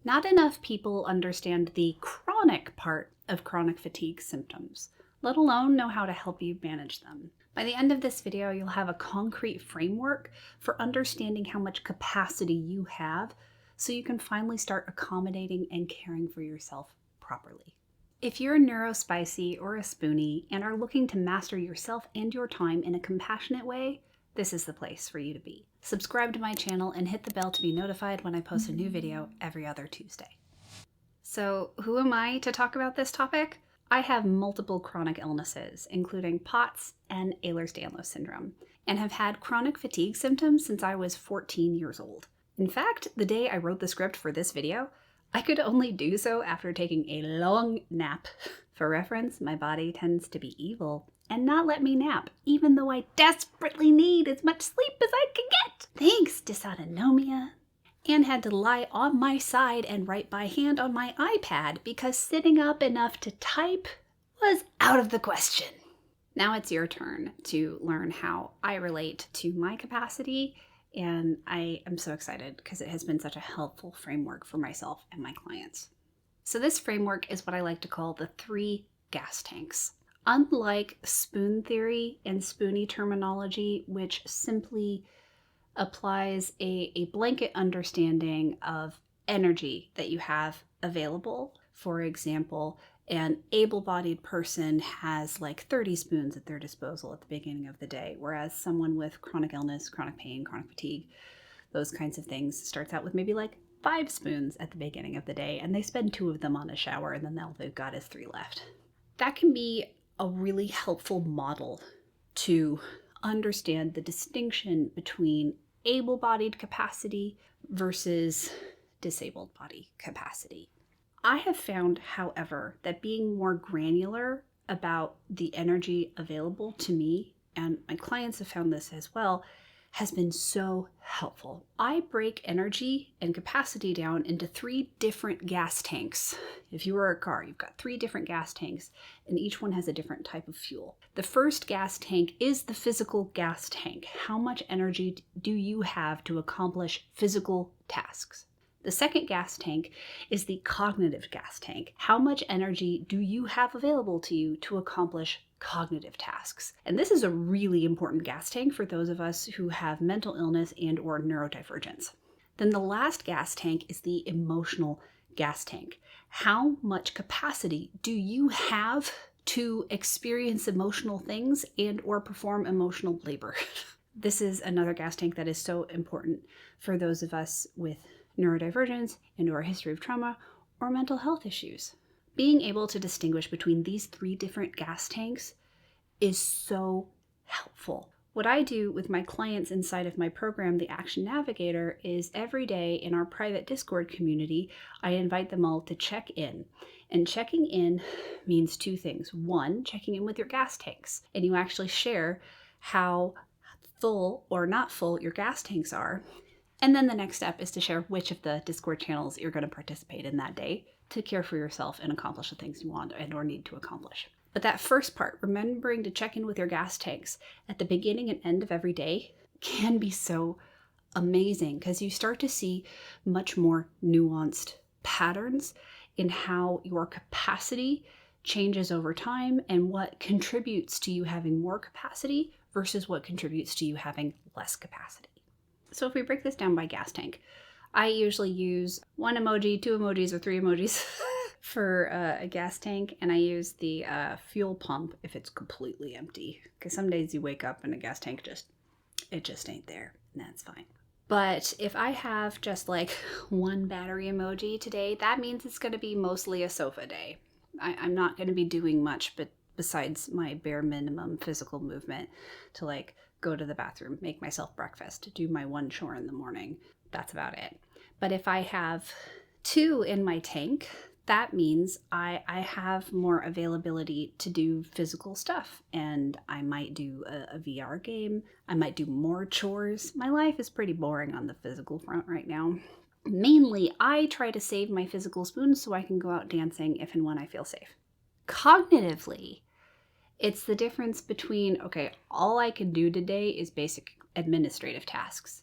Not enough people understand the chronic part of chronic fatigue symptoms, let alone know how to help you manage them. By the end of this video, you'll have a concrete framework for understanding how much capacity you have so you can finally start accommodating and caring for yourself properly. If you're a neurospicy or a spoonie and are looking to master yourself and your time in a compassionate way, this is the place for you to be. Subscribe to my channel and hit the bell to be notified when I post a new video every other Tuesday. So, who am I to talk about this topic? I have multiple chronic illnesses, including POTS and Ehlers-Danlos syndrome, and have had chronic fatigue symptoms since I was 14 years old. In fact, the day I wrote the script for this video, I could only do so after taking a long nap. For reference, my body tends to be evil and not let me nap, even though I desperately need as much sleep as I can get, thanks dysautonomia, and had to lie on my side and write by hand on my iPad because sitting up enough to type was out of the question. Now it's your turn to learn how I relate to my capacity, and I am so excited because it has been such a helpful framework for myself and my clients. So this framework is what I like to call the 3 gas tanks. Unlike spoon theory and spoonie terminology, which simply applies a blanket understanding of energy that you have available. For example, an able-bodied person has like 30 spoons at their disposal at the beginning of the day, whereas someone with chronic illness, chronic pain, chronic fatigue, those kinds of things starts out with maybe like 5 spoons at the beginning of the day, and they spend 2 of them on a shower, and then all they've got is 3 left. That can be a really helpful model to understand the distinction between able-bodied capacity versus disabled body capacity. I have found, however, that being more granular about the energy available to me, and my clients have found this as well, has been so helpful. I break energy and capacity down into 3 different gas tanks. If you were a car, you've got 3 different gas tanks, and each one has a different type of fuel. The first gas tank is the physical gas tank. How much energy do you have to accomplish physical tasks? The second gas tank is the cognitive gas tank. How much energy do you have available to you to accomplish cognitive tasks? And this is a really important gas tank for those of us who have mental illness and or neurodivergence. Then the last gas tank is the emotional gas tank. How much capacity do you have to experience emotional things and or perform emotional labor? This is another gas tank that is so important for those of us with neurodivergence and or a history of trauma or mental health issues. Being able to distinguish between these 3 different gas tanks is so helpful. What I do with my clients inside of my program, the Action Navigator, is every day in our private Discord community, I invite them all to check in. And checking in means 2 things. 1, checking in with your gas tanks, and you actually share how full or not full your gas tanks are. And then the next step is to share which of the Discord channels you're going to participate in that day to care for yourself and accomplish the things you want and or need to accomplish. But that first part, remembering to check in with your gas tanks at the beginning and end of every day, can be so amazing because you start to see much more nuanced patterns in how your capacity changes over time and what contributes to you having more capacity versus what contributes to you having less capacity. So if we break this down by gas tank, I usually use 1 emoji, 2 emojis, or 3 emojis for a gas tank, and I use the fuel pump if it's completely empty, because some days you wake up and a gas tank just ain't there, and that's fine. But if I have just like 1 battery emoji today, that means it's going to be mostly a sofa day. I'm not going to be doing much, but besides my bare minimum physical movement to like go to the bathroom, make myself breakfast, do my 1 chore in the morning. That's about it. But if I have 2 in my tank, that means I have more availability to do physical stuff. And I might do a VR game. I might do more chores. My life is pretty boring on the physical front right now. Mainly, I try to save my physical spoons so I can go out dancing if and when I feel safe. Cognitively, it's the difference between, okay, all I can do today is basic administrative tasks.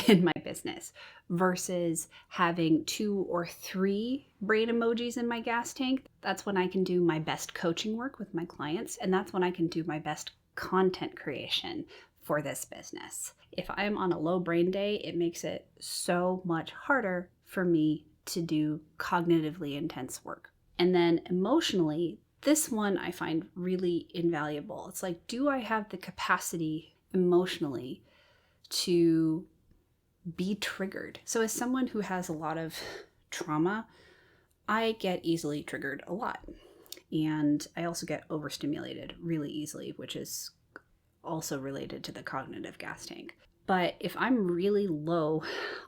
in my business versus having 2 or 3 brain emojis in my gas tank. That's when I can do my best coaching work with my clients, and that's when I can do my best content creation for this business. If I'm on a low brain day, it makes it so much harder for me to do cognitively intense work. And then emotionally, this one I find really invaluable. It's like, do I have the capacity emotionally to be triggered? So as someone who has a lot of trauma, I get easily triggered a lot. And I also get overstimulated really easily, which is also related to the cognitive gas tank. But if I'm really low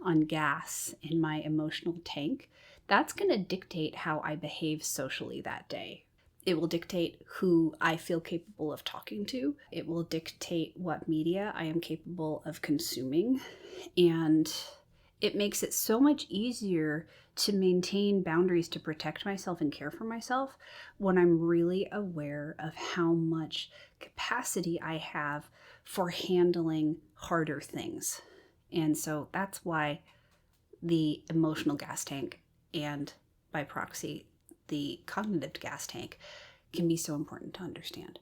on gas in my emotional tank, that's going to dictate how I behave socially that day. It will dictate who I feel capable of talking to. It will dictate what media I am capable of consuming. And it makes it so much easier to maintain boundaries to protect myself and care for myself when I'm really aware of how much capacity I have for handling harder things. And so that's why the emotional gas tank and by proxy, the cognitive gas tank can be so important to understand.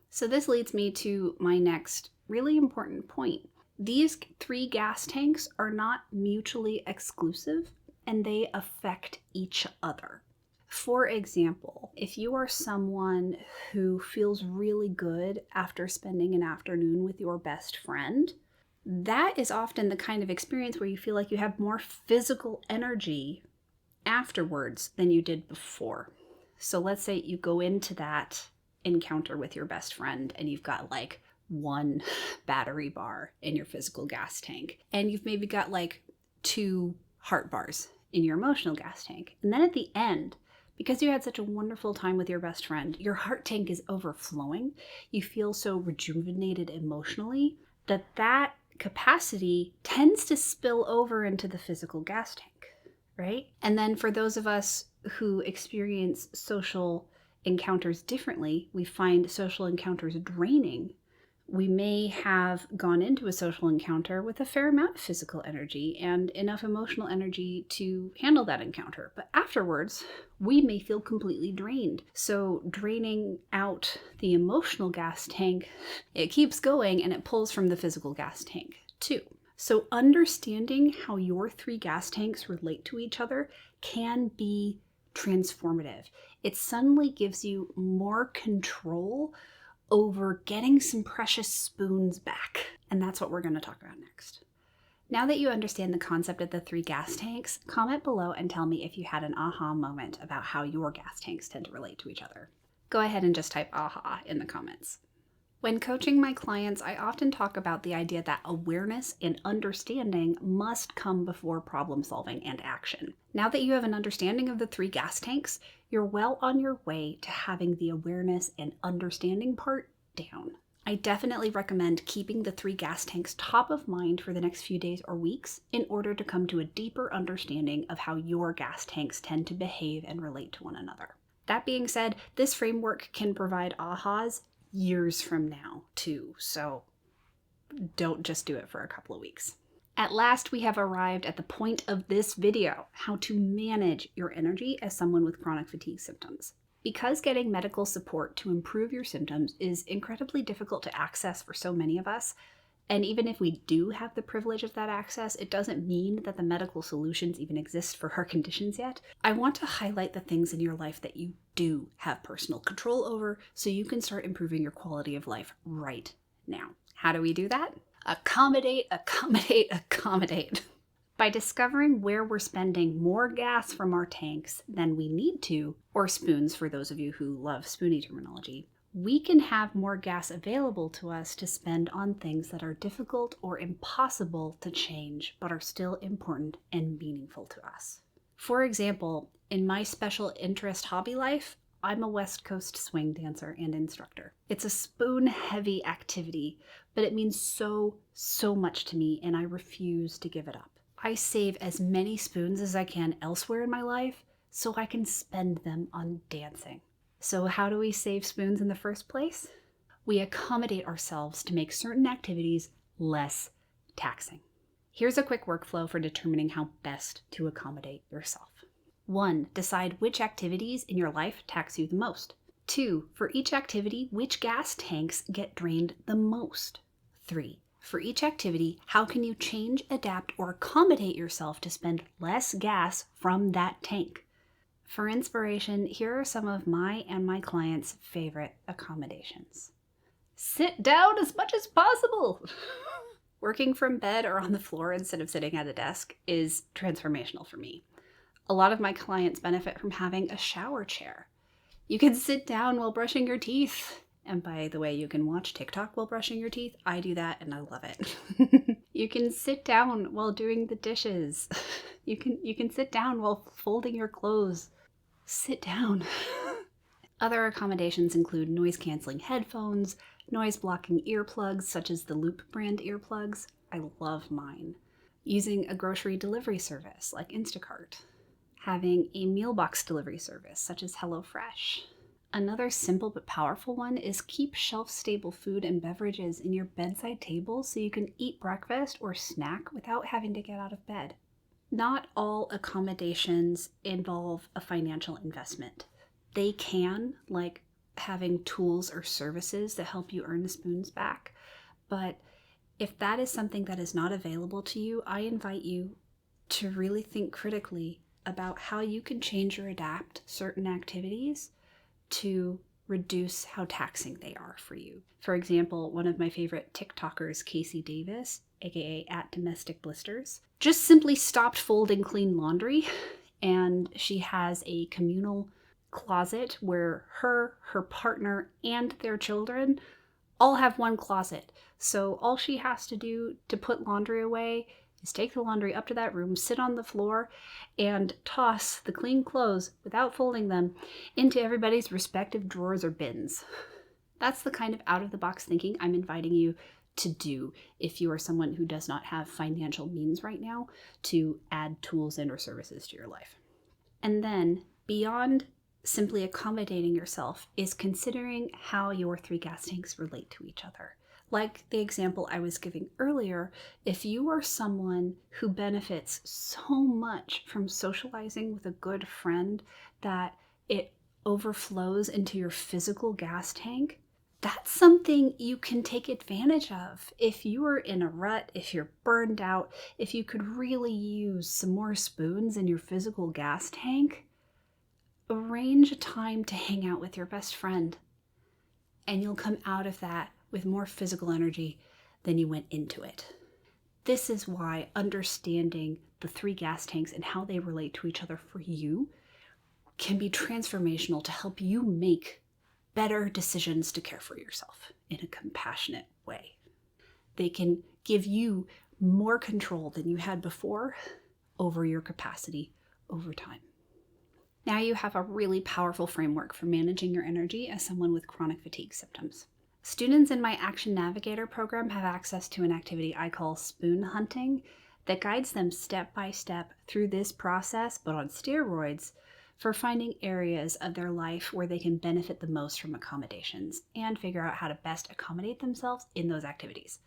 So this leads me to my next really important point. These 3 gas tanks are not mutually exclusive and they affect each other. For example, if you are someone who feels really good after spending an afternoon with your best friend, that is often the kind of experience where you feel like you have more physical energy afterwards than you did before. So let's say you go into that encounter with your best friend and you've got like 1 battery bar in your physical gas tank, and you've maybe got like 2 heart bars in your emotional gas tank. And then at the end, because you had such a wonderful time with your best friend, your heart tank is overflowing. You feel so rejuvenated emotionally that capacity tends to spill over into the physical gas tank, right? And then for those of us who experience social encounters differently, we find social encounters draining. We may have gone into a social encounter with a fair amount of physical energy and enough emotional energy to handle that encounter. But afterwards, we may feel completely drained. So draining out the emotional gas tank, it keeps going and it pulls from the physical gas tank too. So understanding how your 3 gas tanks relate to each other can be transformative. It suddenly gives you more control over getting some precious spoons back. And that's what we're going to talk about next. Now that you understand the concept of the 3 gas tanks, comment below and tell me if you had an aha moment about how your gas tanks tend to relate to each other. Go ahead and just type aha in the comments. When coaching my clients, I often talk about the idea that awareness and understanding must come before problem solving and action. Now that you have an understanding of the 3 gas tanks, you're well on your way to having the awareness and understanding part down. I definitely recommend keeping the 3 gas tanks top of mind for the next few days or weeks in order to come to a deeper understanding of how your gas tanks tend to behave and relate to one another. That being said, this framework can provide ahas years from now too, so don't just do it for a couple of weeks. At last, we have arrived at the point of this video, how to manage your energy as someone with chronic fatigue symptoms. Because getting medical support to improve your symptoms is incredibly difficult to access for so many of us, and even if we do have the privilege of that access, it doesn't mean that the medical solutions even exist for our conditions yet. I want to highlight the things in your life that you do have personal control over so you can start improving your quality of life right now. How do we do that? Accommodate, accommodate, accommodate. By discovering where we're spending more gas from our tanks than we need to, or spoons for those of you who love spoony terminology, we can have more gas available to us to spend on things that are difficult or impossible to change, but are still important and meaningful to us. For example, in my special interest hobby life, I'm a West Coast swing dancer and instructor. It's a spoon-heavy activity, but it means so much to me, and I refuse to give it up. I save as many spoons as I can elsewhere in my life so I can spend them on dancing. So how do we save spoons in the first place? We accommodate ourselves to make certain activities less taxing. Here's a quick workflow for determining how best to accommodate yourself. 1. Decide which activities in your life tax you the most. 2. For each activity, which gas tanks get drained the most. 3. For each activity, how can you change, adapt, or accommodate yourself to spend less gas from that tank? For inspiration, here are some of my and my clients' favorite accommodations. Sit down as much as possible. Working from bed or on the floor instead of sitting at a desk is transformational for me. A lot of my clients benefit from having a shower chair. You can sit down while brushing your teeth. And by the way, you can watch TikTok while brushing your teeth. I do that and I love it. You can sit down while doing the dishes. You can sit down while folding your clothes. Sit down. Other accommodations include noise-canceling headphones, noise-blocking earplugs such as the Loop brand earplugs. I love mine. Using a grocery delivery service like Instacart. Having a meal box delivery service such as HelloFresh. Another simple but powerful one is keep shelf-stable food and beverages in your bedside table so you can eat breakfast or snack without having to get out of bed. Not all accommodations involve a financial investment. They can, like having tools or services that help you earn the spoons back, but if that is something that is not available to you, I invite you to really think critically about how you can change or adapt certain activities to reduce how taxing they are for you. For example, one of my favorite TikTokers, Cassie Davis, aka @domesticblisters, just simply stopped folding clean laundry, and she has a communal closet where her partner, and their children all have one closet. So all she has to do to put laundry away is take the laundry up to that room, sit on the floor, and toss the clean clothes without folding them into everybody's respective drawers or bins. That's the kind of out-of-the-box thinking I'm inviting you to do if you are someone who does not have financial means right now to add tools and or services to your life. And then, beyond simply accommodating yourself, is considering how your 3 gas tanks relate to each other. Like the example I was giving earlier, if you are someone who benefits so much from socializing with a good friend that it overflows into your physical gas tank, that's something you can take advantage of. If you are in a rut, if you're burned out, if you could really use some more spoons in your physical gas tank, arrange a time to hang out with your best friend, and you'll come out of that with more physical energy than you went into it. This is why understanding the 3 gas tanks and how they relate to each other for you can be transformational to help you make better decisions to care for yourself in a compassionate way. They can give you more control than you had before over your capacity over time. Now you have a really powerful framework for managing your energy as someone with chronic fatigue symptoms. Students in my Action Navigator program have access to an activity I call spoon hunting that guides them step by step through this process, but on steroids, for finding areas of their life where they can benefit the most from accommodations and figure out how to best accommodate themselves in those activities.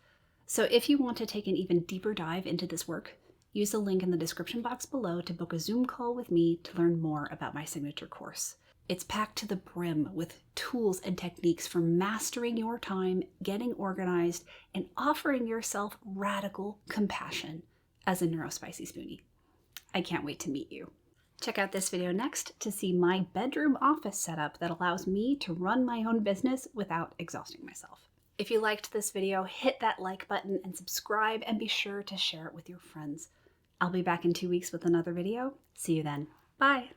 So if you want to take an even deeper dive into this work, use the link in the description box below to book a Zoom call with me to learn more about my signature course. It's packed to the brim with tools and techniques for mastering your time, getting organized, and offering yourself radical compassion as a neurospicy spoonie. I can't wait to meet you. Check out this video next to see my bedroom office setup that allows me to run my own business without exhausting myself. If you liked this video, hit that like button and subscribe, and be sure to share it with your friends. I'll be back in 2 weeks with another video. See you then. Bye.